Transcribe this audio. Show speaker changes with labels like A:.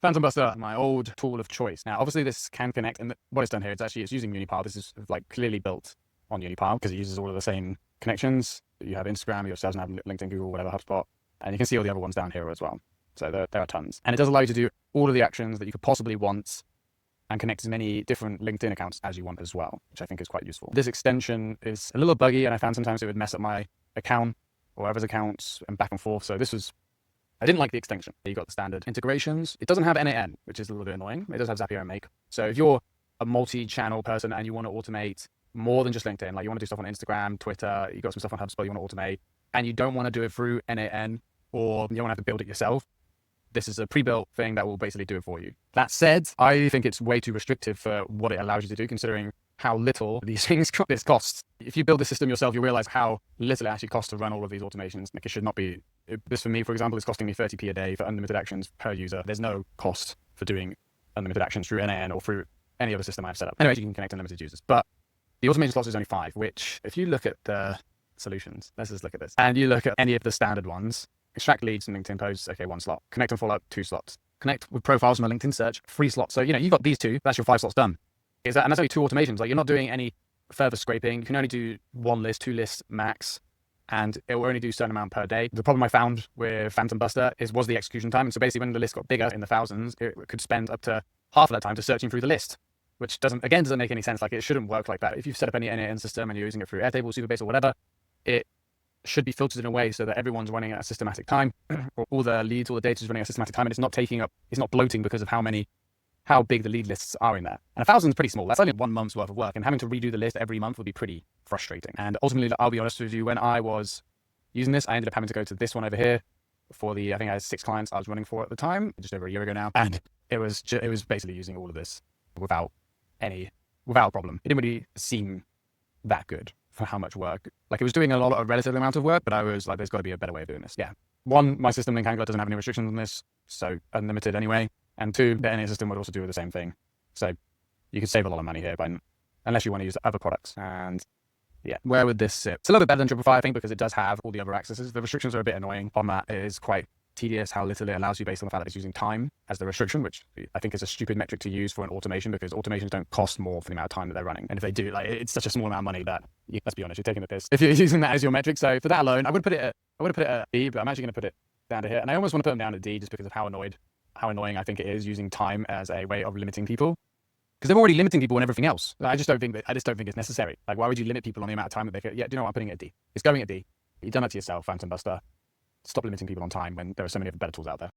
A: Phantom Buster, my old tool of choice. Now, obviously this can connect, and what it's done here, it's using Unipile. This is like clearly built on Unipile because it uses all of the same connections. You have Instagram, you have Sales Nav, LinkedIn, Google, whatever, HubSpot, and you can see all the other ones down here as well. So there are tons. And it does allow you to do all of the actions that you could possibly want and connect as many different LinkedIn accounts as you want as well, which I think is quite useful. This extension is a little buggy, and I found sometimes it would mess up my account or others' accounts and back and forth. So I didn't like the extension. You got the standard integrations. It doesn't have NAN, which is a little bit annoying. It does have Zapier and Make. So if you're a multi-channel person and you want to automate more than just LinkedIn, like you want to do stuff on Instagram, Twitter, you got some stuff on HubSpot you want to automate, and you don't want to do it through NAN, or you don't want to have to build it yourself, this is a pre-built thing that will basically do it for you. That said, I think it's way too restrictive for what it allows you to do, considering how little these things cost. If you build the system yourself, you realize how little it actually costs to run all of these automations. Like it should not be, this for me, for example, is costing me 30p a day for unlimited actions per user. There's no cost for doing unlimited actions through NAN or through any other system I've set up. Anyway, you can connect unlimited users, but the automation slots is only 5, which if you look at the solutions, let's just look at this, and you look at any of the standard ones, extract leads from LinkedIn posts, okay, 1 slot. Connect and follow up, 2 slots. Connect with profiles from a LinkedIn search, 3 slots. So, you've got these 2, that's your 5 slots done. And that's only 2 automations. Like you're not doing any further scraping. You can only do 1 list, 2 lists max, and it will only do a certain amount per day. The problem I found with Phantom Buster was the execution time. And so basically when the list got bigger in the thousands, it could spend up to half of that time to searching through the list, which doesn't make any sense. Like it shouldn't work like that. If you've set up any NAN system and you're using it through Airtable, Supabase, or whatever, it should be filtered in a way so that everyone's running at a systematic time, or all the leads, all the data is running at a systematic time, and it's not bloating because of how big the lead lists are in there. And 1,000 is pretty small. That's only 1 month's worth of work, and having to redo the list every month would be pretty frustrating. And ultimately, I'll be honest with you, when I was using this, I ended up having to go to this one over here for I think I had 6 clients I was running for at the time, just over a year ago now. And it was basically using all of this without problem. It didn't really seem that good for how much work. Like it was doing a relative amount of work, but I was like, there's got to be a better way of doing this. Yeah. 1, my system, Linkangler, doesn't have any restrictions on this, so unlimited anyway. And 2, the NA system would also do the same thing. So you could save a lot of money here, but unless you want to use other products. And yeah, where would this sit? It's a little bit better than Dripify, I think, because it does have all the other accesses. The restrictions are a bit annoying on that. It is quite tedious how little it allows you based on the fact that it's using time as the restriction, which I think is a stupid metric to use for an automation, because automations don't cost more for the amount of time that they're running. And if they do, like, it's such a small amount of money that, let's be honest, you're taking the piss if you're using that as your metric. So for that alone, I would put it at B, but I'm actually going to put it down to here. And I almost want to put them down to D just because of how annoying I think it is using time as a way of limiting people. Because they're already limiting people on everything else. I just don't think it's necessary. Like, why would you limit people on the amount of time that they could? Yeah, do you know what? I'm putting it at D. It's going at D. You've done that to yourself, Phantom Buster. Stop limiting people on time when there are so many other better tools out there.